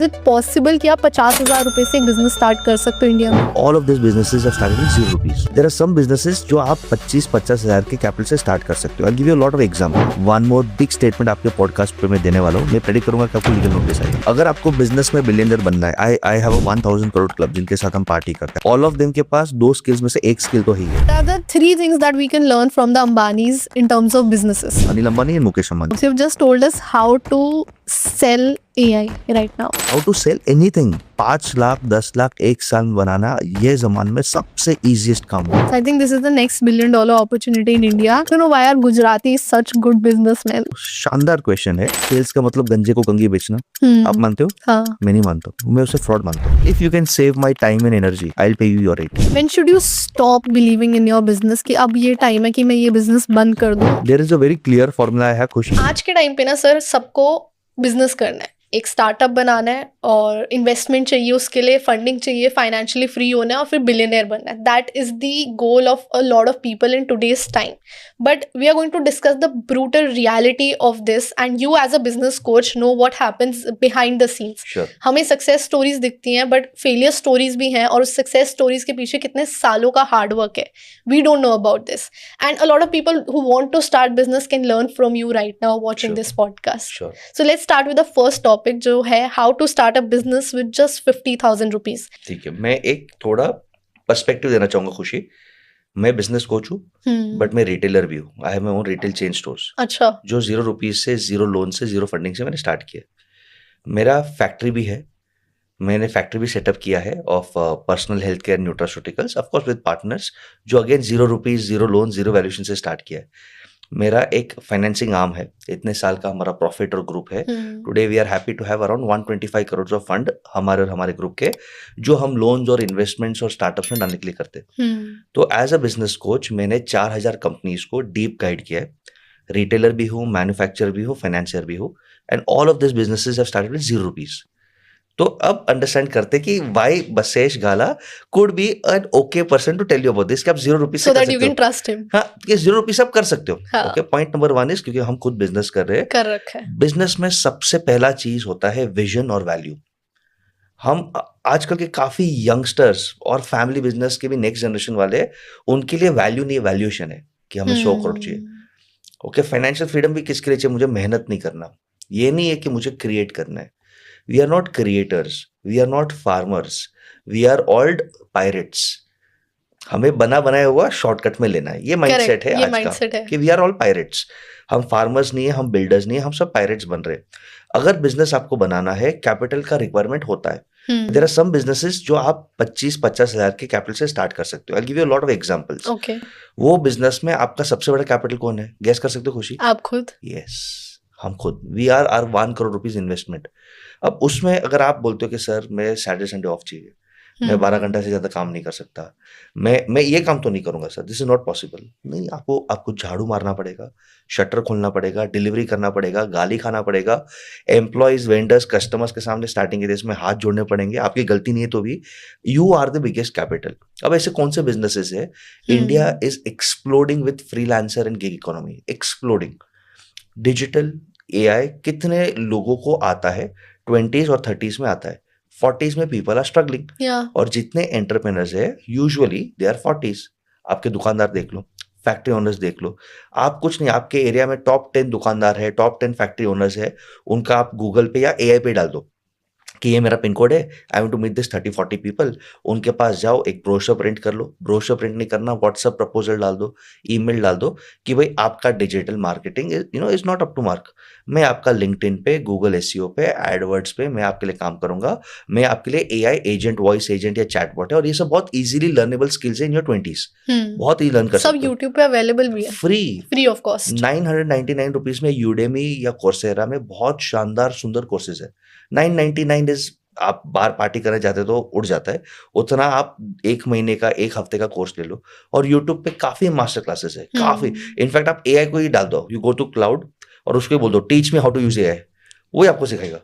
Is it possible कि आप 50,000 रुपए से एक बिजनेस स्टार्ट कर सकते हो इंडिया में? All of these businesses have started with 0 rupees. There are some businesses जो आप 25-50 हजार के कैपिटल से स्टार्ट कर सकते हो. I'll give you a lot of example. One more big statement आपके पॉडकास्ट पे मैं देने वाला हूँ. मैं प्रेडिक्ट करूंगा कि आपको लीगल नोटिस आएगा. अगर आपको बिजनेस में बिलियनर बनना है, I have a 1000 crore club जिनके साथ हम पार्टी करते हैं. All of them के पास 2 स्किल्स में से एक स्किल तो ही है. What are the 3 things that we can learn from the Ambanis in terms of businesses? Anil Ambani and Mukesh Ambani. So you've just told us how to sell AI right now. How to sell anything. 5 lakh 10 lakh एक साल में बनाना ये जमाने में सबसे easiest काम है. So I think this is the next $1 billion opportunity in India. You know why are Gujaratis such good businessmen? शानदार क्वेश्चन है. सेल्स का मतलब गंजे को कंगी बेचना. आप मानते हो? हाँ. मैं नहीं मानता. मैं उसे फ्रॉड मानता हूँ. If you can save my time and energy, I'll pay you your rate. When should you stop believing in your business कि अब ये टाइम है कि मैं ये बिजनेस बंद कर दूं? There is a very clear formula है खुशी. आज के टाइम पे ना सर सबको बिजनेस करना है, एक स्टार्टअप बनाना है और इन्वेस्टमेंट चाहिए, उसके लिए फंडिंग चाहिए, फाइनेंशियली फ्री होना है और फिर बिलियनियर बनना है. That is the goal of a lot of people in today's time. But we are going to discuss the brutal reality of this and you as a business coach know what happens behind the scenes. Sure. हमें success stories दिखती हैं but failure stories भी हैं और उस success stories के पीछे कितने सालों का हार्ड वर्क है. We don't know about this and a lot of people who want to start business can learn from you right now watching Sure. This podcast. Sure. So let's start with the first topic जो है how to start a business with just 50,000 rupees. ठीक है. मैं एक थोड़ा perspective देना चाहूंगा खुशी. मैं बिजनेस कोच हूँ बट मैं रिटेलर भी हूँ. I have my own retail chain stores अच्छा. जो 0 रुपीज से 0 लोन से 0 फंडिंग से मैंने स्टार्ट किया. मेरा फैक्ट्री भी है. मैंने फैक्ट्री भी सेटअप किया है of personal health care nutraceuticals of course with partners जो अगेन 0 रुपीज 0 लोन 0 वैल्यूएशन से स्टार्ट किया है. मेरा एक फाइनेंसिंग आर्म है. इतने साल का हमारा प्रॉफिट और ग्रुप है. Today we are happy to have around 125 crore of fund हमारे और हमारे ग्रुप के जो हम लोन्स और इन्वेस्टमेंट्स और स्टार्टअप्स में डालने के लिए करते हैं. तो एज अ बिजनेस कोच मैंने 4000 कंपनीज को डीप गाइड किया है. रिटेलर भी हूँ, मैन्युफैक्चरर भी हूँ, फाइनेंशियर भी हूँ and all of this businesses have started with 0 rupees. तो अब अंडरस्टैंड करते कि why Basesh Gala could be an okay person to tell you about this कि आप 0 rupees so that you can trust him. हाँ, कि 0 रुपीज आप कर सकते हो. हाँ. ओके. पॉइंट नंबर 1 इज क्योंकि हम खुद बिजनेस कर रहे हैं. कर रखा है. बिजनेस में सबसे पहला चीज होता है विजन और वैल्यू. हम आजकल के काफी यंगस्टर्स और फैमिली बिजनेस के भी नेक्स्ट जनरेशन वाले उनके लिए वैल्यू नहीं वैल्यूएशन है कि हमें 100 करोड़ चाहिए. ओके. फाइनेंशियल फ्रीडम भी किसके लिए चाहिए? मुझे मेहनत नहीं करना. ये नहीं है कि मुझे क्रिएट करना है. We are not creators, we are not farmers, we are old pirates. हमें बना बनाया हुआ शॉर्टकट में लेना है. ये माइंडसेट है आज का कि वी आर ऑल पायरेट्स. हम फार्मर्स नहीं है, हम बिल्डर्स नहीं है, हम सब पायरेट्स बन रहे हैं. अगर बिजनेस आपको बनाना है कैपिटल का रिक्वायरमेंट होता है. देयर आर सम बिजनेसेस जो आप 25-50 हजार के कैपिटल से स्टार्ट कर सकते हो. आई give you a lot of examples. Okay. वो बिजनेस में आपका सबसे बड़ा कैपिटल कौन है? गेस कर सकते हो खुशी? आप खुद. यस, हम खुद. We are 1 crore rupees investment. अब उसमें अगर आप बोलते हो कि सर मैं सैटरडे संडे ऑफ चाहिए, मैं 12 घंटा से ज्यादा काम नहीं कर सकता, मैं ये काम तो नहीं करूंगा sir, this is not possible. नहीं, आपको झाड़ू मारना पड़ेगा, शटर खोलना पड़ेगा, डिलीवरी करना पड़ेगा, गाली खाना पड़ेगा, एम्प्लॉयज, वेंडर्स, कस्टमर्स के सामने स्टार्टिंग के देश में हाथ जोड़ने पड़ेंगे. आपकी गलती नहीं है तो भी you are the biggest capital. अब ऐसे कौन से बिजनेसेस है? India is exploding with freelancer and gig economy. Exploding. Digital AI कितने लोगों को आता है? 20s और 30s में आता है. 40s में पीपल आर स्ट्रगलिंग. और जितने एंटरप्रेन्योर्स है यूजुअली दे आर 40s. आपके दुकानदार देख लो, फैक्ट्री ओनर्स देख लो. आप कुछ नहीं, आपके एरिया में टॉप 10 दुकानदार है, टॉप 10 फैक्ट्री ओनर्स है, उनका आप गूगल पे या एआई पे डाल दो कि ये मेरा पिन कोड है, I want to meet this 30-40 people. उनके पास जाओ, एक ब्रोशर प्रिंट कर लो. ब्रोशर प्रिंट नहीं करना, व्हाट्सएप प्रपोजल डाल दो, ईमेल डाल दो कि भाई आपका digital marketing is not up to mark. मैं आपका लिंक्डइन पे, गूगल एसईओ पे, एडवर्ड्स पे मैं आपके लिए काम करूंगा. मैं आपके लिए एआई एजेंट, वॉइस एजेंट या चैटबॉट है. और ये सब बहुत इजीली लर्नेबल स्किल्स है इन योर 20s. बहुत ही लर्न कर सकते हो. सब यूट्यूब पे अवेलेबल भी है, फ्री ऑफ कॉस्ट. 999 रुपीज में यूडेमी या कोर्सेरा में बहुत शानदार सुंदर कोर्सेज है. 999 इज, आप बाहर पार्टी करने जाते तो उड़ जाता है उतना. आप 1 महीने का, 1 हफ्ते का कोर्स ले लो. और यूट्यूब पे काफी मास्टर क्लासेस है, काफी. इनफैक्ट आप एआई को ही डाल दो, यू गो टू क्लाउड और उसको बोल दो teach me how to use AI, वो आपको सिखाएगा.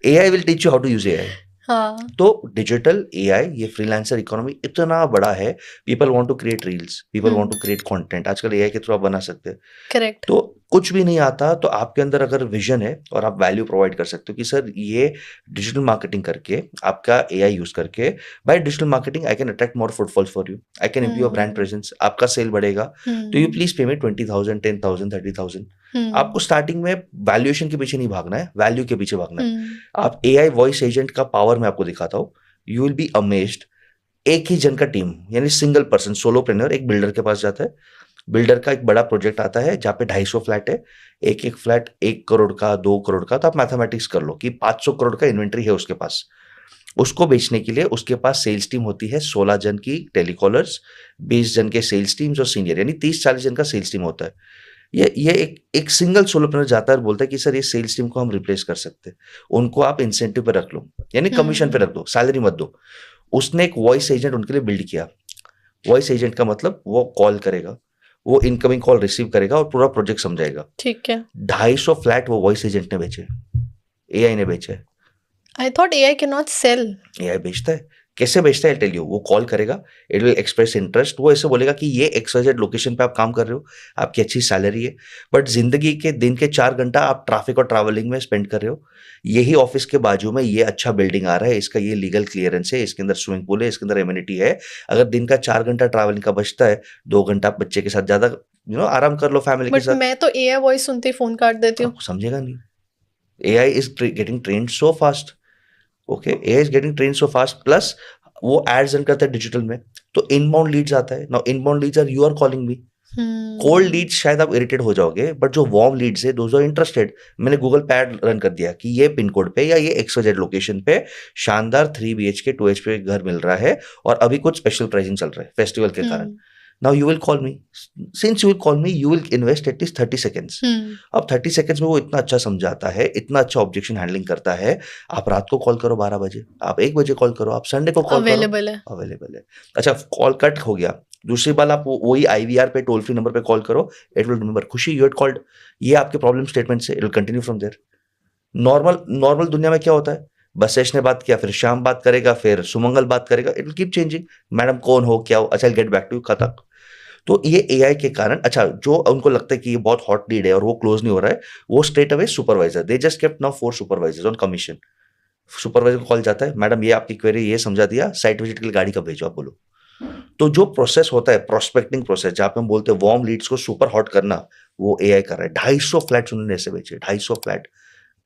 AI will teach you how to use AI. हाँ. तो डिजिटल एआई, ये फ्रीलांसर इकोनॉमी इतना बड़ा है. People want to create reels, people want to create content. आजकल एआई के थ्रू आप बना सकते हैं. करेक्ट. तो कुछ भी नहीं आता तो आपके अंदर अगर विजन है और आप वैल्यू प्रोवाइड कर सकते हो कि सर ये डिजिटल मार्केटिंग करके आपका एआई यूज करके by digital marketing I can attract more footfalls for you, I can improve your brand presence, आपका सेल बढ़ेगा, तो यू प्लीज पे मी 20,000 10,000 30,000। आपको स्टार्टिंग में वैल्यूएशन के पीछे नहीं भागना है, वैल्यू के पीछे भागना है। आप एआई वॉइस एजेंट का पावर मैं आपको दिखाता हूँ, यू विल बी अमेज्ड। एक ही जन का टीम यानी सिंगल पर्सन सोलोप्रेन्योर एक बिल्डर के पास जाता है, बिल्डर का एक बड़ा प्रोजेक्ट आता है जहाँ पे 250 फ्लैट है, एक एक फ्लैट 1 करोड़ का 2 करोड़ का, तो आप मैथमेटिक्स कर लो कि 500 करोड़ का इन्वेंट्री है उसके पास। उसको बेचने के लिए उसके पास सेल्स टीम होती है 16 जन की टेलीकॉलर्स, 20 जन के सेल्स टीम्स और सीनियर, यानी 30-40 जन का सेल्स टीम होता है। ये एक सिंगल सोलोप्रेन्योर जाता है और बोलता है कि सर ये सेल्स टीम को हम रिप्लेस कर सकते हैं, उनको आप इंसेंटिव पे रख लो, यानी कमीशन पे रख दो, सैलरी मत दो। उसने एक वॉइस एजेंट उनके लिए बिल्ड किया। वॉइस एजेंट का मतलब वो कॉल करेगा, वो इनकमिंग कॉल रिसीव करेगा और पूरा प्रोजेक्ट समझाएगा। ठीक है। 250 फ्लैट वो वॉइस एजेंट ने बेचे, एआई ने बेचे। I thought AI can not sell. AI बेचता है, कैसे बेचता है टेल यू। वो कॉल करेगा, इट विल एक्सप्रेस इंटरेस्ट, वो ऐसे बोलेगा कि ये XYZ लोकेशन पे आप काम कर रहे हो, आपकी अच्छी सैलरी है, बट जिंदगी के दिन के 4 घंटा आप ट्रैफिक और ट्रैवलिंग में स्पेंड कर रहे हो। यही ऑफिस के बाजू में ये अच्छा बिल्डिंग आ रहा है, इसका ये लीगल क्लियरेंस है, इसके अंदर स्विमिंग पूल है, इसके अंदर एमिनिटी है। अगर दिन का 4 घंटा ट्रैवलिंग का बचता है, 2 घंटा बच्चे के साथ ज्यादा आराम कर लो फैमिली के बट साथ। मैं तो एआई वॉइस सुनते ही फोन काट देती हूँ। आपको समझेगा नहीं, AI is getting trained so fast. Okay, AI is getting trained so fast, plus वो एड्स रन करता है डिजिटल में, तो इनबाउंड लीड्स आता है। Now inbound leads are you are calling me. Cold leads शायद आप इरिटेट हो जाओगे, बट जो वार्म लीड्स है दोज आर इंटरेस्टेड। मैंने गूगल पे एड रन कर दिया कि ये पिन कोड पे या ये XYZ लोकेशन पे शानदार 3 BHK 2 HP घर मिल रहा है और अभी कुछ स्पेशल प्राइसिंग चल रहा है फेस्टिवल के कारण। Now you will call me, since you will call me you will invest at least 30 seconds. अब 30 सेकेंड्स में वो इतना अच्छा समझाता है, इतना अच्छा ऑब्जेक्शन हैंडलिंग करता है। आप रात को कॉल करो 12 बजे, आप 1 बजे कॉल करो, आप संडे को कॉल करो, अवेलेबल है। अच्छा, कॉल कट हो गया, दूसरी बार आप वही IVR पे टोल फ्री नंबर पे कॉल करो, it will remember Khushi you had called, ये आपके प्रॉब्लम स्टेटमेंट से it will continue from there. Normal दुनिया में क्या होता है, बसेश ने बात किया, फिर श्याम बात करेगा, फिर सुमंगल बात करेगा, it will keep changing. Madam कौन हो, क्या हो, अच्छा गेट बैक टू यू, खत्म। तो ये एआई के कारण, अच्छा जो उनको लगता है कि ये बहुत हॉट लीड है और वो क्लोज नहीं हो रहा है, वो straight away supervisor, they just kept now 4 supervisors on commission. Supervisor को कॉल जाता है, मैडम ये आपकी क्वेरी ये समझा दिया, साइट विजिट के लिए गाड़ी कब भेजो आप बोलो। तो जो प्रोसेस होता है प्रोस्पेक्टिंग प्रोसेस, जहां पे हम बोलते हैं वार्म लीड्स को सुपर हॉट करना, वो एआई कर रहा है। 250 फ्लैट्स उन्होंने ऐसे बेचे, 250 फ्लैट,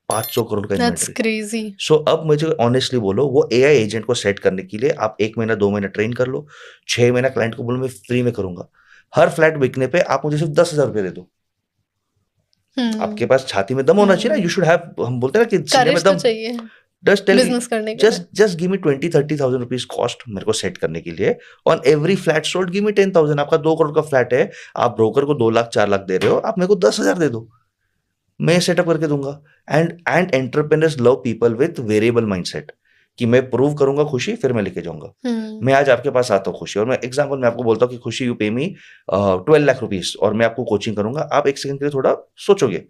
500 करोड़ का इन्वेंटरी। सो अब मुझे ऑनेस्टली बोलो, वो एआई एजेंट को सेट करने के लिए आप 1 महीना 2 महीना ट्रेन कर लो, 6 महीना क्लाइंट को बोलो मैं फ्री में करूंगा। हर फ्लैट बिकने पे आप मुझे सिर्फ 10,000 रुपए दे दो। आपके पास छाती में दम होना चाहिए ना, यू शुड हैव, हम बोलते हैं ना कि सीने में दम चाहिए। Just give me 20-30,000 rupees cost मेरे को सेट करने के लिए, on every flat sold give me 10,000। आपका 2 करोड़ का फ्लैट है, आप ब्रोकर को 2 लाख 4 लाख दे रहे हो, आप मेरे को 10,000 दे दो, मैं सेटअप करके दूंगा। And entrepreneurs love people with variable mindset, कि मैं प्रूव करूंगा खुशी, फिर मैं लेके जाऊंगा। मैं आज आपके पास आता हूँ खुशी, और मैं एग्जांपल मैं आपको बोलता हूँ कि खुशी यू पे मी 12 लाख रुपीज और मैं आपको कोचिंग करूंगा। आप 1 सेकंड के लिए थोड़ा सोचोगे,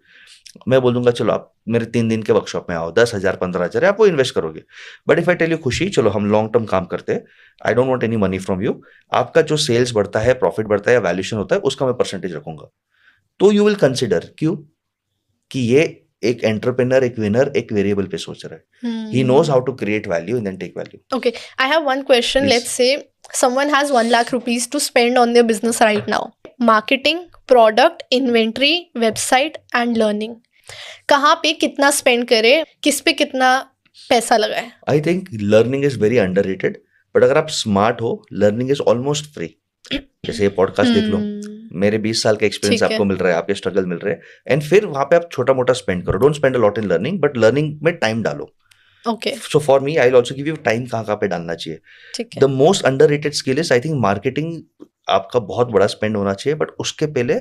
मैं बोल दूंगा चलो आप मेरे 3 दिन के वर्कशॉप में आओ, 10,000 15,000 आप वो इन्वेस्ट करोगे। But if I tell you Khushi चलो हम लॉन्ग टर्म काम करते हैं, I don't want any money from you, आपका जो सेल्स बढ़ता है, प्रॉफिट बढ़ता है या वैल्यूएशन होता है, उसका मैं परसेंटेज रखूंगा। तो यू विल कंसिडर, क्यों कि ये एक एंटरप्रेन्योर, एक विनर, एक वेरिएबल पे सोच रहा है। He knows how to create value and then take value. Okay, I have one question. Please. Let's say someone has 1 lakh rupees to spend on their business right now. Marketing, product, inventory, website and learning. कहाँ पे कितना spend करे, किस पे कितना पैसा लगाए? I think learning is very underrated. But अगर आप smart हो, learning is almost free. जैसे ये पॉडकास्ट देख लो, मेरे 20 साल का एक्सपीरियंस आपको मिल रहा है, आपके स्ट्रगल मिल रहे हैं, एंड फिर वहां पे आप छोटा मोटा स्पेंड करो। Don't spend a lot in learning, but learning में टाइम डालो। Okay, so for me I will also give you time कहाँ पे डालना चाहिए। ठीक है। The most underrated skill is I think marketing, आपका बहुत बड़ा स्पेंड होना चाहिए, बट उसके पहले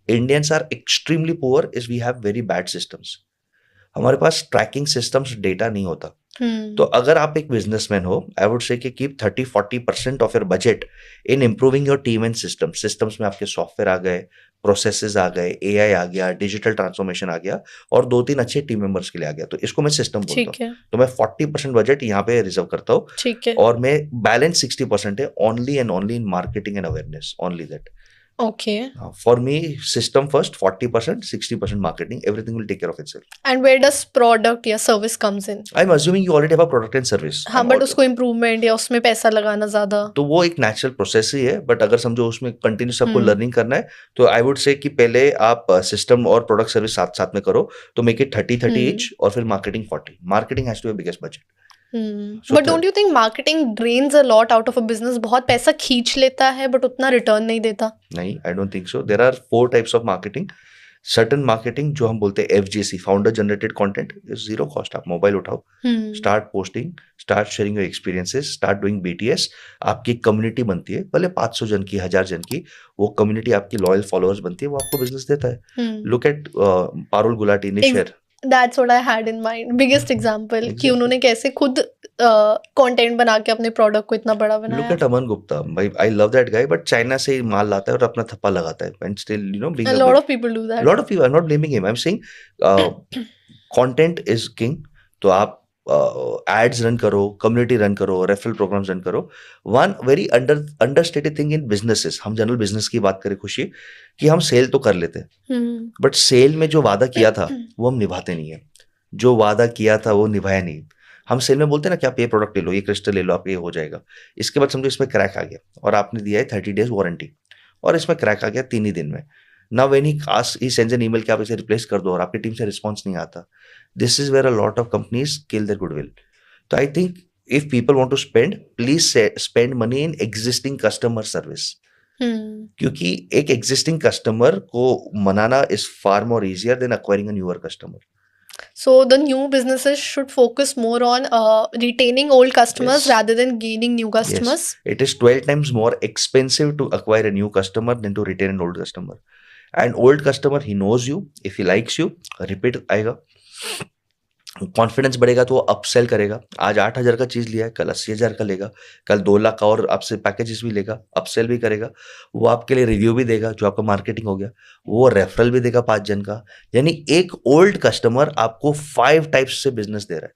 Indians are extremely poor is we have very bad systems. हमारे पास ट्रैकिंग सिस्टम्स, डेटा नहीं होता। तो अगर आप एक बिजनेसमैन हो, आई वुड से कि keep 30-40% of your budget in improving your team and systems में आपके सॉफ्टवेयर आ गए, प्रोसेसेस आ गए, एआई आ गया, डिजिटल ट्रांसफॉर्मेशन आ गया, और 2-3 अच्छे टीम मेंबर्स के लिए आ गया, तो इसको मैं सिस्टम बोलता हूँ। तो मैं 40% बजट यहाँ पे रिजर्व करता हूँ, ठीक है, और मैं बैलेंस 60% है only and only in marketing and awareness, only that. Okay. For me, system first, 40%, 60% marketing, everything will take care of itself. And where does product या service comes in? I'm assuming you already have a product and service. हाँ, but उसको improvement या उसमें पैसा लगाना ज्यादा. तो वो एक नेचुरल प्रोसेस ही है, बट अगर समझो उसमें कंटिन्यूस आपको लर्निंग करना है, तो आई वुड से कि पहले आप सिस्टम और प्रोडक्ट सर्विस साथ साथ में करो, तो मेक इट 30-30 ईच, और फिर marketing 40. Marketing has to be biggest budget. But don't you think marketing drains a lot out of a business? बहुत पैसा खींच लेता है बट उतना रिटर्न नहीं देता. नहीं, I don't think so. There are 4 types of marketing. Certain marketing जो हम बोलते हैं FGC, founder generated content, is zero cost. आप मोबाइल उठाओ, start posting, start sharing your experiences, start doing BTS. आपकी कम्युनिटी बनती है, भले 500 जन की, 1000 जन की, वो कम्युनिटी आपकी लॉयल फॉलोअर्स बनती है, वो आपको बिजनेस देता है. लुक एट पारुल गुलाटी, निशेर. That's what I had in mind. Biggest example कि उन्होंने कैसे खुद कंटेंट बना के अपने प्रोडक्ट को इतना बड़ा बनाया. Look at Aman Gupta. I love that guy, but China से माल लाता है और अपना थप्पा लगाता है, and still being a lot of people do that. A lot of people. I'm not blaming him. I'm saying content is king. तो आप ads run करो, कम्युनिटी रन करो, रेफरल प्रोग्राम्स रन करो. One very understated thing in businesses, हम general business की बात करें खुशी, कि हम सेल तो कर लेते हैं, बट सेल में जो वादा किया था वो हम निभाते नहीं है. जो वादा किया था वो निभाया नहीं. हम सेल में बोलते हैं ना कि आप ये प्रोडक्ट ले लो, ये क्रिस्टल ले लो, आप ये हो जाएगा. इसके बाद समझो इसमें क्रैक आ गया और आपने दिया है 30 days वारंटी, और इसमें क्रैक आ गया 3 ही दिन में. Now when he sends an email कि आप इसे रिप्लेस कर दो और आपकी टीम से रिस्पॉन्स नहीं आता, this is where a lot of companies kill their goodwill. तो I think if people want to spend, please spend money in existing customer service. क्योंकि एक existing customer को मनाना is far more easier than acquiring a newer customer. So the new businesses should focus more on retaining old customers rather than gaining new customers. Yes. It is 12 times more expensive to acquire a new customer than to retain an old customer. And old customer, he knows you, if he likes you, repeat आएगा, confidence बढ़ेगा तो वो upsell करेगा. आज 8,000 का चीज लिया है, कल 80,000 का लेगा, कल 2 लाख का और आपसे पैकेजेस भी लेगा, अपसेल भी करेगा. वो आपके लिए रिव्यू भी देगा, जो आपका मार्केटिंग हो गया, वो रेफरल भी देगा 5 जन का. यानी एक ओल्ड कस्टमर आपको 5 टाइप्स से बिजनेस दे रहा है.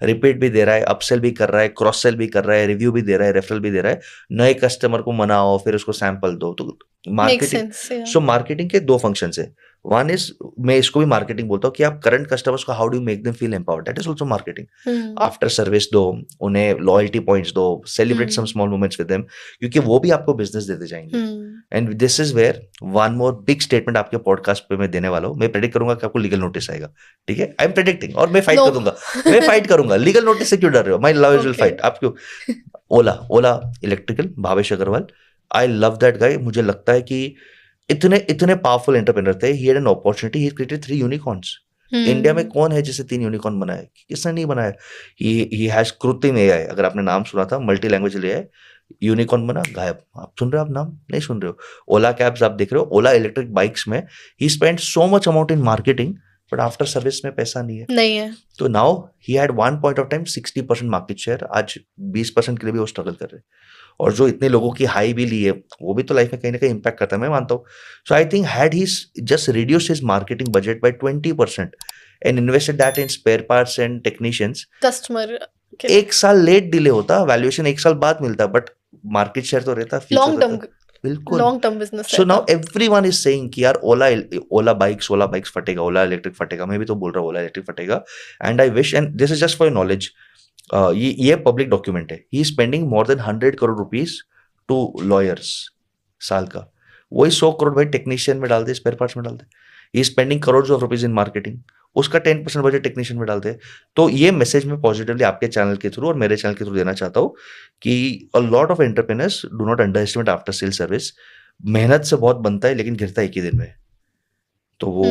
रिपीट भी दे रहा है, अपसेल भी कर रहा है, क्रॉस सेल भी कर रहा है, रिव्यू भी दे रहा है, रेफरल भी दे रहा है. नए कस्टमर को मनाओ, फिर उसको सैंपल दो. तो मार्केटिंग, सो मार्केटिंग के 2 फंक्शन है. वन इज, मैं इसको भी मार्केटिंग बोलता हूँ, कि आप करंट कस्टमर्स को how do make them feel empowered, that is also marketing. After service दो, उन्हें लॉयल्टी पॉइंट्स दो, celebrate some small moments with them, क्योंकि वो भी आपको बिजनेस देते जाएंगे. And this is where one more big statement आपके पॉडकास्ट पे मैं देने वाला हूँ. मैं प्रेडिक्ट करूंगा कि आपको लीगल नोटिस आएगा. ठीक है, आई एम प्रेडिक्टिंग, और मैं फाइट करूंगा. मैं फाइट करूंगा. लीगल नोटिस से क्यों डर रहे हो? My lawyers will fight. आप क्यों? Ola electrical, Bhavesh Agarwal, I love that guy. मुझे लगता है कि इतने पावरफुल एंटरप्रेन्योर थे. He had an opportunity, he created 3 unicorns. India में कौन है जिसे 3 यूनिकॉर्न बनाया? किसने नहीं बनाया? ही हैज कृत्रिम AI, अगर आपने नाम सुना था, मल्टी लैंग्वेज AI, यूनिकॉर्न बना, गायब. आप सुन रहे हो? आप नाम नहीं सुन रहे हो. ओला कैब्स आप देख रहे हो, ओला इलेक्ट्रिक बाइक्स में he spend so much amount in marketing, but after service में पैसा नहीं है. तो now he had one point of time 60% market share. आज 20% के लिए भी वो स्ट्रगल कर रहे हैं. और जो इतने लोगों की हाई भी ली है, वो भी तो लाइफ में कहीं ना कहीं इंपैक्ट करता है, मैं मानता हूँ. So I think had he just reduce his marketing budget by 20% and invested that in spare parts and technicians, customer 1 साल लेट डिले होता, वैल्यूएशन 1 साल बाद मिलता, बट मार्केट शेयर तो रहता, लॉन्ग टर्म, बिल्कुल long term business. So now everyone is saying कि यार ओला बाइक्स फटेगा, ओला इलेक्ट्रिक फटेगा. मैं भी तो बोल रहा हूँ ओला इलेक्ट्रिक फटेगा. And I wish, and this is just for your knowledge, ये पब्लिक डॉक्यूमेंट है, he spending more than 100 crore rupees to lawyers साल का. वही 100 crore भाई टेक्नीशियन में डाल दे, स्पेयर पार्ट्स में डाल दे. He spending crore of rupees in marketing, उसका 10% बजट टेक्नीशियन में डालते हैं. तो ये मैसेज मैं पॉजिटिवली आपके चैनल के थ्रू और मेरे चैनल के थ्रू देना चाहता हूँ कि अ lot of entrepreneurs do not under estimate after sale service. मेहनत से बहुत बनता है, लेकिन गिरता 1 ही दिन में. तो वो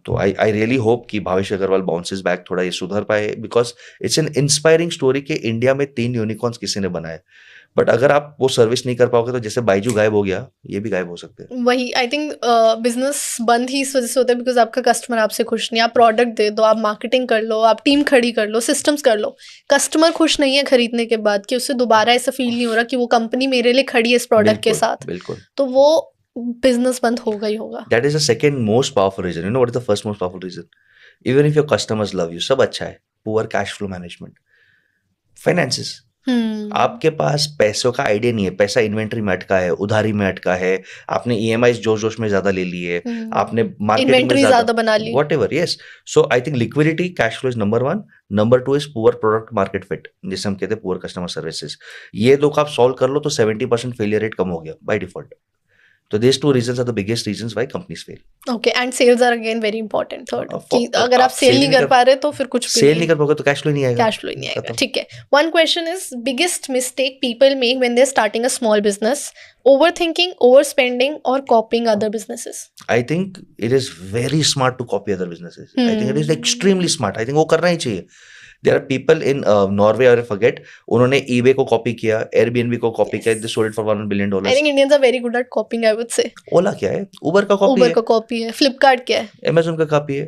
तो आई रियली होप कि भावेश अग्रवाल बाउंसेस बैक, थोड़ा ये सुधर पाए, because it's an inspiring story कि इंडिया में 3 यूनिकॉर्न्स किसी ने बनाए. बट अगर आप वो सर्विस नहीं कर पाओगे तो जैसे बाइजू गायब हो गया, ये भी गायब हो सकते हैं. वही आई थिंक बिजनेस बंद ही इस वजह से होता है, बिकॉज आपका कस्टमर आपसे खुश नहीं. आप प्रोडक्ट दे दो, आप मार्केटिंग कर लो, आप टीम खड़ी कर लो, सिस्टम्स कर लो, कस्टमर खुश नहीं है खरीदने के बाद, कि उससे दोबारा ऐसा फील नहीं हो रहा कि वो कंपनी मेरे लिए खड़ी है इस प्रोडक्ट के साथ. बिल्कुल. तो वो बिजनेस बंद होगा ही होगा. That is the second most powerful reason. You know what is the first most powerful reason? Even if your customers love you, सब अच्छा है, poor cash flow management, finances, आपके पास पैसों का आइडिया नहीं है, पैसा इन्वेंट्री में अटका है, उधारी में अटका है, आपने ईएमआई जोश जोश में ज्यादा ले लिए, आपने मार्केटिंग में इन्वेंट्री ज्यादा ज्यादा बना ली। Whatever, yes. So I think liquidity, cash flow is number 1। Number 2 is poor product market fit, जिसे हम कहते हैं पुअर कस्टमर सर्विसेज। ये दो का आप सॉल्व कर लो तो 70% फेलियर रेट कम हो गया बाय डिफॉल्ट। तो these two reasons are the biggest reasons why companies fail. Okay, and sales are again very important. Third, For- कि अगर आप सेल नहीं कर पा रहे तो फिर कुछ भी सेल नहीं कर पाओगे तो कैश फ्लो नहीं आएगा, कैश फ्लो ही नहीं आएगा। ठीक है। One question is biggest mistake people make when they're starting a small business: overthinking, overspending, or copying other businesses. I think it is very smart to copy other businesses. I think it is extremely smart. I think वो करना ही चाहिए. There are people in Norway, or I forget, उन्होंने eBay को copy किया, Airbnb को copy किया, they sold it for $1 billion. I think Indians are very good at copying, I would say. ओला क्या है? उबर का कॉपी है, उबर का कॉपी है, फ्लिपकार्ट क्या है, Amazon का कॉपी है,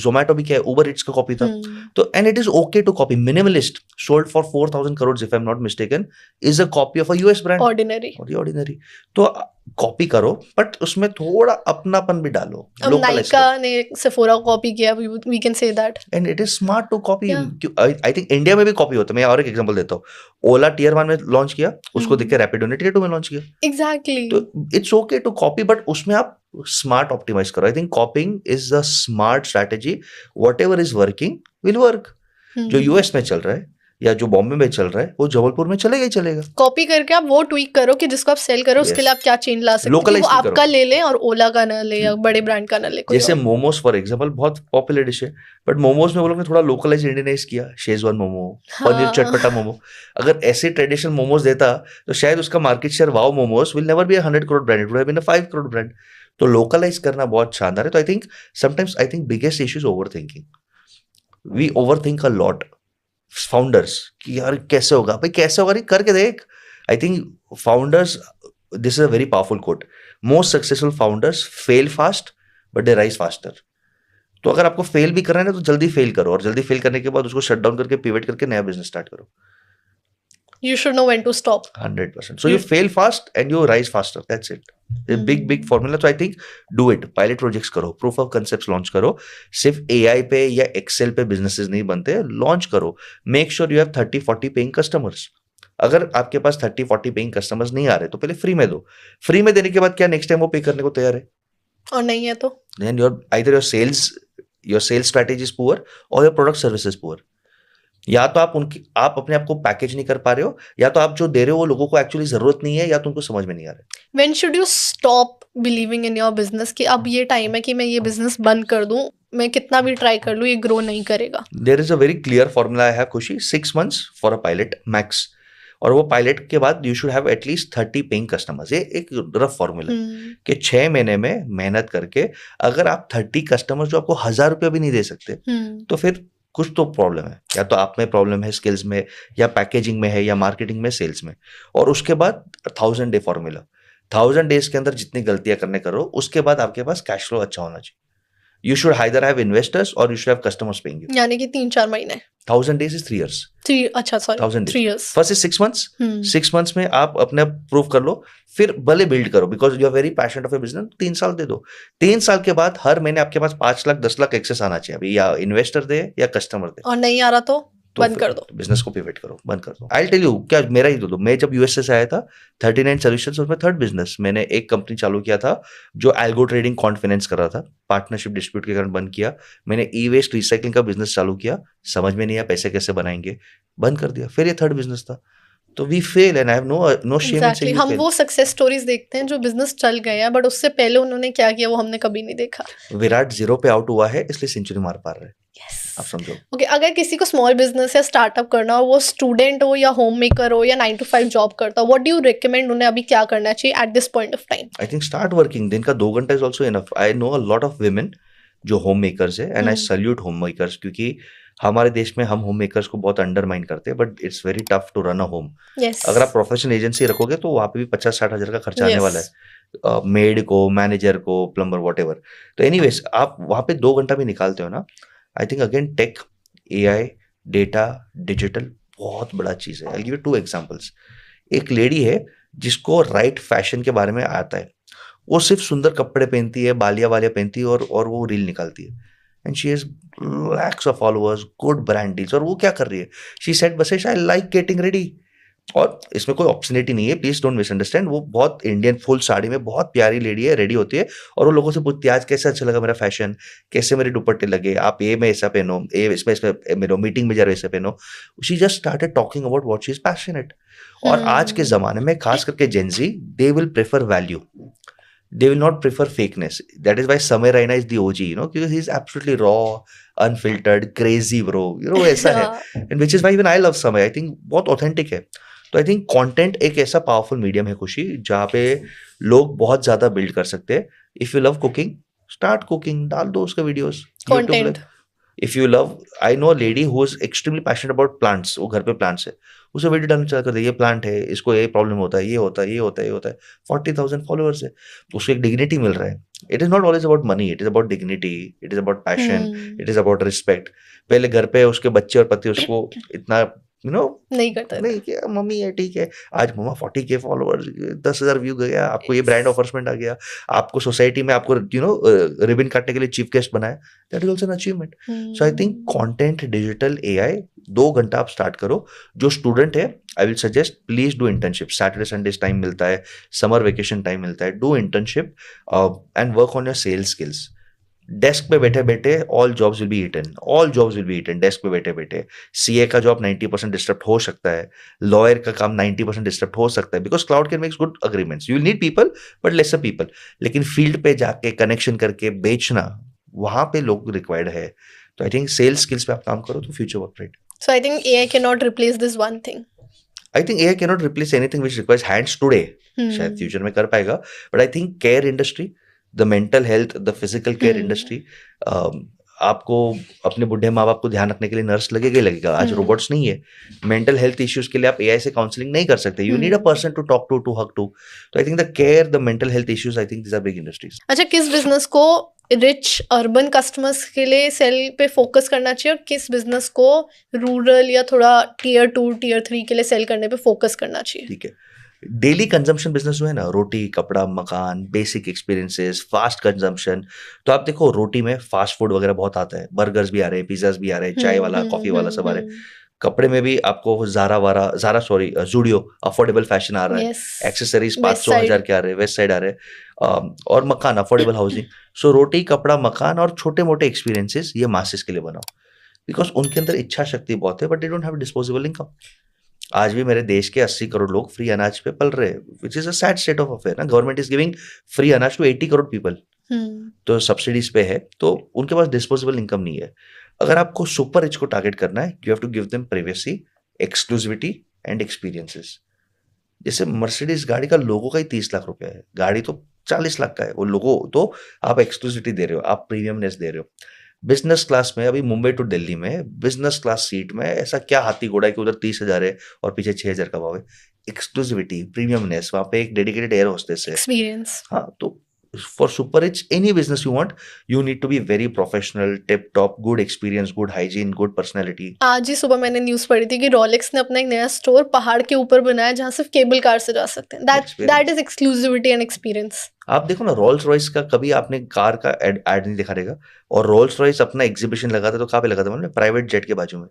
Zomato भी क्या है, Uber Eats का कॉपी था। तो and it is okay to copy. Minimalist sold for 4,000 crores if I'm not mistaken is a copy of a US brand. Ordinary. तो कॉपी करो बट उसमें थोड़ा अपनापन भी डालो। अब नाइका ने सेफोरा को कॉपी किया, we can say that. And it is smart to copy. I think India में भी कॉपी होता है। मैं और एक एग्जांपल देता हूँ। ओला टियर 1 में लॉन्च किया, उसको देख के रैपिडो ने टियर 2 में लॉन्च किया। Exactly. तो it's okay to copy but उसमें आप स्मार्ट ऑप्टिमाइज करो। I think copying is the smart strategy. Whatever is working will work. जो यूएस में चल रहा है या जो बॉम्बे में चल रहा है वो जबलपुर में चलेगा ही चलेगा। कॉपी करके आप वो ट्वीक करो कि जिसको आप सेल करो, उसके लिए आप क्या चेंज ला सकते हो, वो आपका ले ले और ओला का ना ले या बड़े ब्रांड का ना ले। जैसे मोमोज फॉर एग्जांपल बहुत पॉपुलर डिश है बट मोमोज में वो लोग ने थोड़ा लोकलाइज इंडियनाइज किया, शेजवान मोमो, पनीर चटपटा मोमो। अगर ऐसे ट्रेडिशनल मोमोज देता तो शायद उसका market share Wow Momos will never be 100 crore brand, it would have been a 5 crore brand. तो लोकलाइज करना बहुत शानदार है। तो I think sometimes I think biggest issue is overthinking. We overthink a lot founders कि यार कैसे होगा, भाई कैसे होगा, नहीं करके देख। I think founders, this is a very powerful quote, most successful founders fail fast but they rise faster. तो अगर आपको फेल भी करना है ना तो जल्दी फेल करो और जल्दी फेल करने के बाद उसको शट डाउन करके पिवट करके नया बिजनेस स्टार्ट करो। You should know when to stop. 100%. So you fail fast and you rise faster. That's it. A big formula. So I think do it. Pilot projects करो, proof of concepts launch करो। सिर्फ AI पे या Excel पे businesses नहीं बनते, launch करो। Make sure you have 30-40 paying customers. अगर आपके पास 30-40 paying customers नहीं आ रहे तो पहले फ्री में दो। फ्री में देने के बाद क्या नेक्स्ट टाइम वो पे करने को तैयार है? और नहीं है तो Then either your sales strategy is poor or your product service is poor. या तो आप अपने आप को पैकेज नहीं कर पा रहे हो, या तो आप जो दे रहे हो वो लोगों को एक्चुअली जरूरत नहीं है, या तो उनको समझ में नहीं आ रहा है। When should you stop believing in your business कि अब ये टाइम है कि मैं ये बिजनेस बंद कर दूं, मैं कितना भी ट्राई कर लूं ये ग्रो नहीं करेगा? There is a very clear formula I have, खुशी, 6 months for a pilot max, और वो पायलट के बाद you should have at least 30 paying customers. ये एक रफ फॉर्मूला कि 6 महीने में मेहनत करके अगर आप 30 कस्टमर्स जो आपको 1000 रुपया भी नहीं दे सकते तो फिर कुछ तो प्रॉब्लम है, या तो आप में प्रॉब्लम है, स्किल्स में या पैकेजिंग में है या मार्केटिंग में, सेल्स में। और उसके बाद 1000 डे फॉर्मूला, 1000 डेज के अंदर जितनी गलतियां करने करो उसके बाद आपके पास कैश फ्लो अच्छा होना चाहिए। You should either have investors or you should have customers paying you. यानी कि 3-4 महीने। 1000 days is 3 years. 3 years. First is 6 months. 6 months में आप अपने प्रूव कर लो, फिर भले बिल्ड करो, because you are very passionate of a business. 3 साल दे दो। 3 साल के बाद हर महीने आपके पास 5 लाख 10 लाख एक्सेस आना चाहिए, अभी या इन्वेस्टर दे या कस्टमर दे। और नहीं आ रहा तो बंद कर दो, बिजनेस को पिवट करो, बंद कर दो। आई टेल यू, क्या मेरा ही दो। मैं जब यूएसए से आया था 39 सॉल्यूशंस, उसमें थर्ड बिजनेस मैंने एक कंपनी चालू किया था जो एल्गो ट्रेडिंग कॉन्फिडेंस कर रहा था, पार्टनरशिप डिस्प्यूट के कारण बंद किया। मैंने ई वेस्ट रिसाइकलिंग का बिजनेस चालू किया, समझ में नहीं आया पैसे कैसे बनाएंगे, बंद कर दिया। फिर ये थर्ड बिजनेस था। तो we fail and I have no shame in saying. हम वो सक्सेस स्टोरीज देखते हैं जो बिजनेस चल गया बट उससे पहले उन्होंने क्या किया वो हमने कभी नहीं देखा। विराट 0 पे आउट हुआ है इसलिए सेंचुरी मार पा रहा है। आप समझो। ओके, अगर किसी को स्मॉल बिजनेस या स्टार्टअप करना हो, वो स्टूडेंट हो या होम मेकर हो या 9 to 5 जॉब करता हो, व्हाट डू यू रिकमेंड उन्हें अभी क्या करना चाहिए at this point of time? I think start working. दिन का 2 घंटा is also enough. I know a lot of women जो होम मेकर्स है and I salute home makers, क्योंकि हमारे देश में हम होम मेकर्स को बहुत अंडरमाइन करते हैं, but it's very tough to run a home. अगर आप प्रोफेशनल एजेंसी रखोगे तो वहाँ पे भी 50-60 हजार का खर्चा आने वाला है, मेड को, मैनेजर को, प्लम्बर, व्हाटएवर। तो एनीवेज आप वहाँ पे 2 घंटा भी निकालते हो ना, I think again tech, AI, data, digital बहुत बड़ा चीज है। I give you 2 examples. एक लेडी है जिसको राइट फैशन के बारे में आता है, वो सिर्फ सुंदर कपड़े पहनती है, बालिया पहनती है और वो रील निकालती है and she has lakhs of followers, good brand deals. और वो क्या कर रही है, she said Basesh I like getting ready, और इसमें कोई ऑप्शनिटी नहीं है, प्लीज डोंट मिसअंडरस्टैंड। वो बहुत इंडियन फुल साड़ी में बहुत प्यारी लेडी है, रेडी होती है और वो लोगों से पूछती है आज कैसे अच्छा लगा मेरा फैशन, कैसे मेरे दुपट्टे लगे, आप ये में ऐसा पहनो, ये इसमें मेरे मीटिंग में जरा वैसे पहनो। She just started talking about what she is passionate. और आज के जमाने में खास करके Gen Z, they will prefer value, they will not prefer fakeness. That is why Samay Raina is the OG, you know, because he's absolutely raw, unfiltered, crazy bro, you know, ऐसा है. And which is why even I love Samay. I think बहुत authentic है. तो I think content एक ऐसा powerful medium है खुशी, जहाँ पे लोग बहुत ज्यादा बिल्ड कर सकते हैं. If you love cooking, start cooking, डाल दो उसके videos. Content. If you love, I know lady who is extremely passionate about plants, वो घर पे प्लांट्स है, उसे वीडियो डालना चाह कर दे, ये प्लांट है, इसको ये प्रॉब्लम होता है, ये होता है, ये होता है, ये होता है. 40,000 फॉलोअर्स है, उसको एक डिग्निटी मिल रहा है. It is not always about money, it is about dignity, it is about passion, it is about respect. पहले घर पे उसके बच्चे और पति उसको इतना नहीं करता, नहीं किया, मम्मी है ठीक है, आज मम्मा 40K फॉलोअर्स, 10,000 व्यू गया, आपको ये ब्रांड ऑफर्समेंट आ गया, आपको सोसाइटी में आपको रिबन काटने के लिए चीफ गेस्ट बनाया, that is also an achievement. So I think content, digital, AI, 2 घंटा आप स्टार्ट करो. जो स्टूडेंट है, I will suggest please do internship. Saturday Sunday time मिलता है, समर वेकेशन टाइम मिलता है, do internship and work on your sales skills. Desk पे बैठे बैठे all jobs will be eaten, all jobs will be eaten. Desk पे बैठे बैठे CA का जॉब 90% डिस्टर्ब हो सकता है, लॉयर का काम 90% डिस्टर्ब हो सकता है, because cloud can makes good agreements. You will need people but lesser people. लेकिन फील्ड पे जाके कनेक्शन करके बेचना, वहां पे लोग रिक्वायर्ड है. तो आई थिंक सेल्स स्किल्स पे आप काम करो तो future work right. So I think AI cannot replace this one thing. I think AI cannot replace anything which requires hands today. शायद फ्यूचर में कर पाएगा, but I think care industry, the mental health, the physical care industry, आपको अपने बुढ़े माँ बाप को ध्यान रखने के लिए नर्स लगेगा ही लगेगा. आज रोबोट्स नहीं है. मेंटल हेल्थ इश्यूज के लिए आप AI से काउंसलिंग नहीं कर सकते. You need a person to talk to hug to. तो I think the care, the mental health issues, I think these are big industries. अच्छा, किस बिजनेस को रिच अर्बन कस्टमर्स के लिए सेल पे फोकस करना चाहिए और किस बिजनेस को रूरल या थोड़ा Tier 2 Tier 3 के लिए सेल करने पे फोकस करना चाहिए? ठीक है. डेली कंजम्पशन बिजनेस जो है ना, रोटी, कपड़ा, मकान, बेसिक एक्सपीरियंसेस, फास्ट कंजम्पशन. तो आप देखो रोटी में फास्ट फूड वगैरह बहुत आता है, बर्गर्स भी आ रहे हैं, पिज्जाज भी आ रहे हैं, चाय वाला, कॉफी वाला सब आ रहे हैं. कपड़े में भी आपको ज़ूडियो अफोर्डेबल फैशन आ रहा है. एक्सेसरीज 500-1000 के आ रहे हैं, वेस्ट साइड आ रहे हैं, और मकान अफोर्डेबल हाउसिंग. सो रोटी, कपड़ा, मकान और छोटे मोटे एक्सपीरियंसेस, ये मासेस के लिए बनाओ, बिकॉज उनके अंदर इच्छा शक्ति बहुत है, but they don't have disposable income. आज भी मेरे देश के 80 करोड़ लोग फ्री अनाज पे पल रहे हैं, which is a sad state of affair ना. गवर्नमेंट इज गिविंग फ्री अनाज टू 80 करोड़ पीपल, तो सब्सिडीज पे है, तो उनके पास डिस्पोजेबल इनकम नहीं है. अगर आपको सुपर रिच को टारगेट करना है, you have to give them privacy, exclusivity and experiences. जैसे मर्सिडीज गाड़ी का लोगो का ही 30 लाख रुपया है, गाड़ी तो 40 लाख का है. वो लोगो तो आप एक्सक्लूसिविटी दे रहे हो, आप प्रीमियमनेस दे रहे हो. बिजनेस क्लास में, अभी मुंबई टू दिल्ली में बिजनेस क्लास सीट में ऐसा क्या हाथी घोड़ा है कि उधर 30,000 है और पीछे 6,000 का भाव है. एक्सक्लूसिविटी, प्रीमियमनेस, वहां पे एक डेडिकेटेड एयर होस्टेस है, एक्सपीरियंस. हाँ, तो for super rich any business you want, you need to be very professional, tip top, good experience, good hygiene, good personality. आज ही सुबह मैंने न्यूज पढ़ी थी कि रोलेक्स ने अपना एक नया स्टोर पहाड़ के ऊपर बनाया जहाँ सिर्फ केबल कार से जा सकते हैं. That is exclusivity and experience. आप देखो ना, रोल्स रॉयस का कभी आपने कार का एड नहीं दिखा रहेगा, और रोल्स रॉयस अपना एग्जीबिशन लगाता तो कहाँ पे लगाता मतलब प्राइवेट जेट के बाजू में.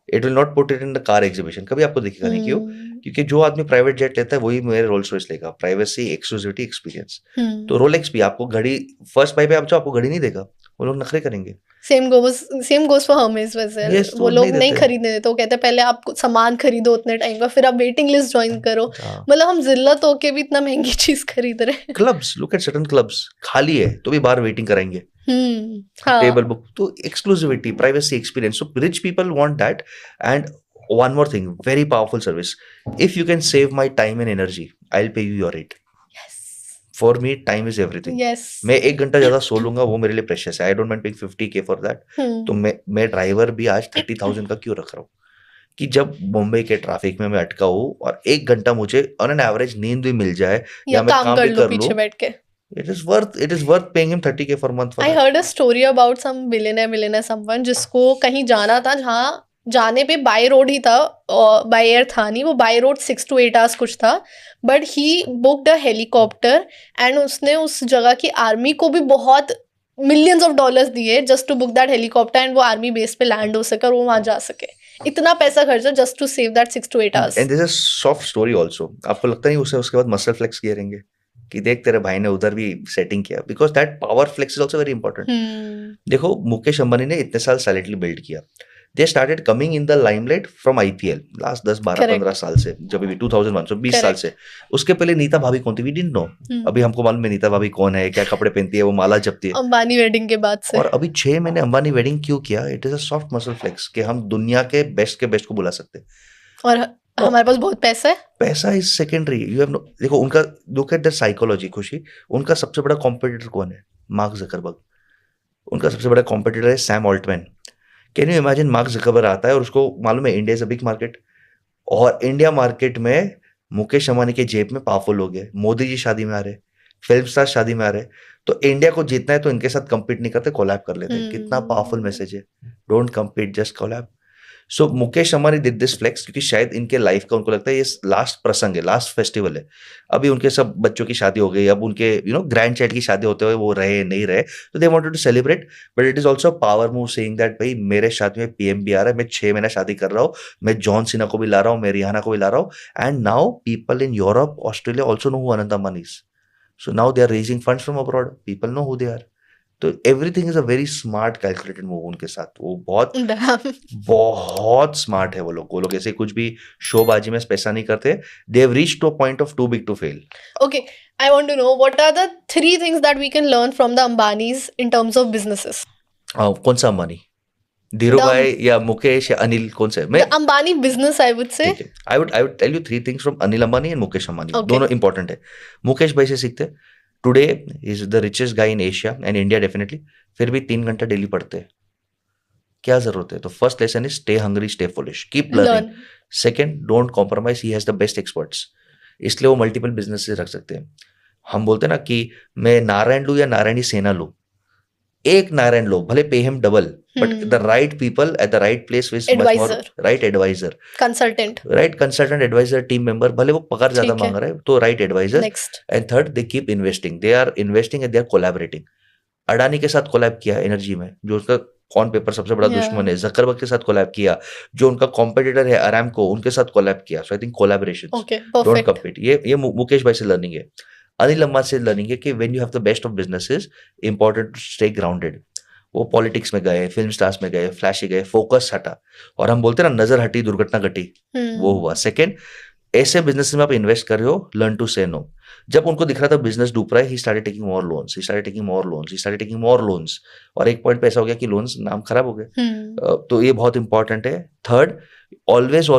It will not put it in the car exhibition, कभी आपको दिखेगा नहीं. क्यों? क्योंकि जो आदमी प्राइवेट जेट लेता है वही मेरे रोल्स रॉयस लेगा. Privacy, exclusivity, experience. तो रोलेक्स भी आपको घड़ी फर्स्ट पाई पे आप जो आपको घड़ी नहीं देगा, वो लोग नखरे करेंगे. Same goes for Hermès vessel. वो लोग नहीं खरीदने देते. वो कहते हैं पहले आप सामान खरीदो उतने टाइम का, फिर आप वेटिंग लिस्ट ज्वाइन करो. मतलब हम जिल्लत होके भी इतना महंगी चीज खरीद रहे हैं. Clubs, look at certain clubs, खाली है तो भी बाहर वेटिंग कराएंगे, टेबल बुक. तो exclusivity, privacy, experience. So rich people want that. And one more thing, very powerful service. If you can save my time and energy, I'll pay you your rate. Yes. For me, time is everything. Yes. मैं 1 घंटा ज्यादा सो लूंगा, वो मेरे लिए precious है. I don't mind paying 50K for that. तो मैं ड्राइवर भी आज 30,000 का क्यों रख रहा हूँ कि जब मुंबई के ट्रैफिक में मैं अटका हूँ और 1 घंटा मुझे ऑन एन एवरेज नींद भी मिल जाए या मैं काम भी कर लूं, पीछे बैठ के. It is worth paying him 30K for month. I heard a story about some billionaire someone जिसको कहीं जाना था, जहाँ जाने पे बाय रोड ही था, बाय एयर था नहीं, वो बाय रोड 6 to 8 hours कुछ था, but he booked a helicopter and उसने उस जगह की आर्मी को भी बहुत millions of dollars दिए just to book that helicopter and वो आर्मी बेस पे लैंड हो सके और वो वहाँ जा सके. इतना पैसा खर्चा just to save that 6 to 8 hours. And this is soft story also. आपको लगता नहीं उसे उसके बाद मसल फ्लेक्स करेंगे कि देख तेरे भाई ने उधर भी सेटिंग किया, because that power flex is also very important. देखो मुकेश अंबानी ने इतने साल साइलेंटली बिल्ड किया. They started coming in the limelight from IPL last 10-12-15 साल से, जब भी 2001 से 20 साल से. उसके पहले नीता भाभी कौन थी, वी डिडंट नो. अभी हमको मालूम है नीता भाभी कौन है, क्या कपड़े पहनती है, वो माला जपती है. अंबानी वेडिंग के बाद से. और अभी 6 महीने अंबानी वेडिंग क्यों किया? It is a soft muscle flex कि हम दुनिया के बेस्ट को बुला सकते हैं. और हमारे पास बहुत पैसा है. पैसा is secondary. You have no. देखो उनका लुक एट द साइकोलॉजी. खुशी, उनका सबसे बड़ा कॉम्पिटिटर कौन है? Mark Zuckerberg. उनका सबसे बड़ा कॉम्पिटिटर है Sam Altman. Can you imagine? Mark Zuckerberg आता है और उसको मालूम है India is a big market, और इंडिया मार्केट में मुकेश अंबानी के जेब में पावरफुल लोग हैं. मोदी जी शादी में आ रहे, फिल्म स्टार शादी में आ रहे, तो इंडिया को जीतना है तो इनके साथ compete नहीं करते, कोलैब कर लेते हैं. कितना पावरफुल मैसेज है. Don't compete, just collab. So Mukesh Ambani did this flex क्योंकि शायद इनके लाइफ का उनको लगता है ये लास्ट प्रसंग है, लास्ट फेस्टिवल है. अभी उनके सब बच्चों की शादी हो गई, अब उनके ग्रैंड चाइल्ड की शादी होते हुए वो रहे नहीं रहे, तो they wanted to celebrate. But it is also power move saying that भाई मेरे शादी में PM भी आ रहा है, मैं 6 महीना शादी कर रहा हूँ, मैं जॉन सीना को भी ला रहा हूँ, मैं रिहाना को भी ला रहा हूँ. And now people in Europe, Australia also know who Anant Ambani is. So now they are raising funds from abroad. People know who they are. तो everything is a very smart calculated move उनके साथ. वो बहुत smart है वो लोग ऐसे कुछ भी शोबाजी में पैसा नहीं करते. They have reached to a point of too big to fail. Okay, I want to know what are the 3 things that we can learn from the Ambanis in terms of businesses. कौन सा अंबानी? धीरू भाई या मुकेश या अनिल, कौन से? The Ambani business, I would say. I would tell you 3 things from Anil Ambani and Mukesh Ambani. Okay. दोनों important है. मुकेश भाई से सीखते. Today is the richest guy in Asia and India definitely. फिर भी 3 घंटा डेली पढ़ते हैं. क्या जरूरत है? तो first lesson is stay hungry, stay foolish, keep learning. Second, don't compromise, he has the best experts. इसलिए वो मल्टीपल बिजनेसेस रख सकते हैं. हम बोलते हैं ना कि मैं नारायण लूं या नारायणी सेना लूं, एक नारायण लो, भले पे him double, but the right people at the right place with right advisor, consultant advisor, team member, भले वो पगार ज्यादा मांग रहा है तो right advisor. And third, they keep investing, they are investing and they are collaborating. Adani के साथ कोलैब किया एनर्जी में, जो उसका ऑन पेपर सबसे बड़ा दुश्मन है. जकरबर्ग के साथ कोलैब किया, जो उनका कॉम्पिटिटर है अरामको, उनके साथ कोलैब किया. So I think collaboration, don't compete. ये मुकेश भाई से लर्निंग है. अनिल अंबानी से लर्निंग है कि when you have the best of businesses, important to stay grounded. वो पॉलिटिक्स में गए, फिल्म स्टार्स में गए, फ्लैशी गए, फोकस हटा, और हम बोलते हैं ना नजर हटी दुर्घटना घटी, वो हुआ. सेकंड, ऐसे बिजनेस में आप इन्वेस्ट कर रहे हो, लर्न टू से नो. जब उनको दिख रहा था बिजनेस डूब रहा है, he started taking more loans, he started taking more loans, और एक पॉइंट पे ऐसा हो गया कि लोन्स नाम खराब हो गए. तो ये बहुत इंपॉर्टेंट है. Third, always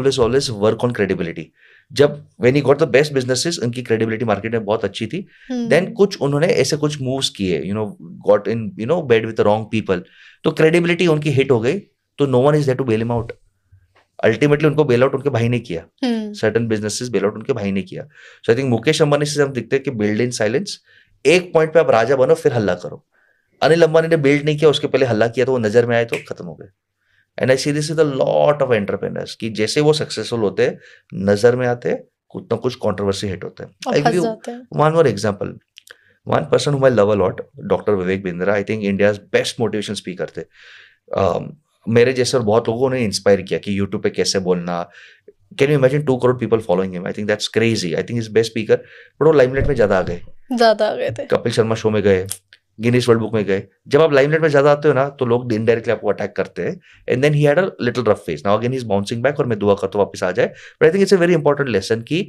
work on credibility. जब when he got the best businesses, उनकी क्रेडिबिलिटी मार्केट में बहुत अच्छी थी. देन कुछ उन्होंने ऐसे कुछ मूव्स किए, got in bed with the wrong people, तो क्रेडिबिलिटी उनकी हिट हो गई, तो no one is there to bail him out. Ultimately उनको बेल आउट उनके भाई ने किया. सर्टेन बिजनेसेस बेल आउट उनके भाई ने किया. So I think Mukesh Ambani से हम दिखते हैं कि बिल्ड इन साइलेंस. एक पॉइंट पे आप राजा बनो, फिर हल्ला करो. अनिल अंबानी ने बिल्ड नहीं किया, उसके पहले हल्ला किया, तो वो नजर में आए तो खत्म हो गए. And I see this is a lot of entrepreneurs कि जैसे वो सक्सेसफुल होते हैं, नजर में आते, कुछ ना कुछ कंट्रोवर्सी हिट होता है. I give you one more example. One person who I love a lot, doctor Vivek Bindra. I think India's best motivation speaker थे. मेरे जैसे और बहुत लोगों ने इंस्पायर किया कि यूट्यूब पे कैसे बोलना. Can you imagine 2 crore people following him? I think that's crazy. I think is best speaker, but वो लाइमलाइट में ज्यादा आ गए थे. कपिल शर्मा शो में गए, गिनीज वर्ल्ड बुक में गए. जब आप लाइमलाइट में ज्यादा आते हो ना, तो लोग इनडायरेक्टली आपको अटैक करते हैं. And then he had a little rough face. Now again he is bouncing back, और मैं दुआ करता हूं वापस आ जाए. But I think it's a very important lesson कि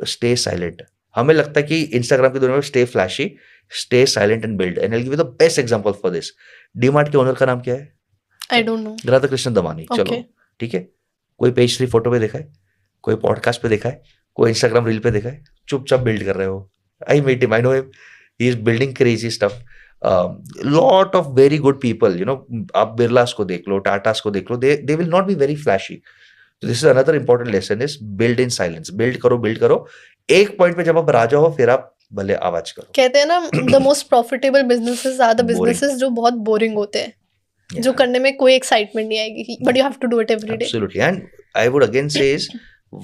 स्टे साइलेंट. हमें लगता है कि इंस्टाग्राम की दुनिया में stay flashy, stay silent and build. And I will give you the best example for this. DMart के ओनर का नाम क्या है? I don't know. Radha Krishna Damani. चलो ठीक है, कोई पेज 3 फोटो पे देखा है, कोई पॉडकास्ट पे देखा है, कोई इंस्टाग्राम रील पे देखा है? चुपचाप बिल्ड कर रहे हो. I meet him, I know him, he is building crazy stuff. lot of very good people, आप बिरलास को देख लो, टाटास को देख लो, they will not be very flashy. So this is another important lesson is build in silence. build करो. एक point पे जब आप राजा हो, फिर आप भले आवाज करो. कहते हैं ना, the most profitable businesses are the businesses जो बहुत boring होते हैं, जो करने में कोई excitement नहीं आएगी, but you have to do it every day. Absolutely. And I would again say is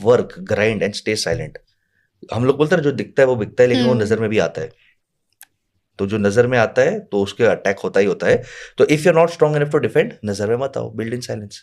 work, grind and stay silent. हम लोग बोलते हैं जो दिखता है वो बिकता है, लेकिन वो नजर में भी आता है. तो जो नजर में आता है तो उसके अटैक होता ही होता है. तो if you are not strong enough to defend, नजर में मत आओ, बिल्ड इन साइलेंस.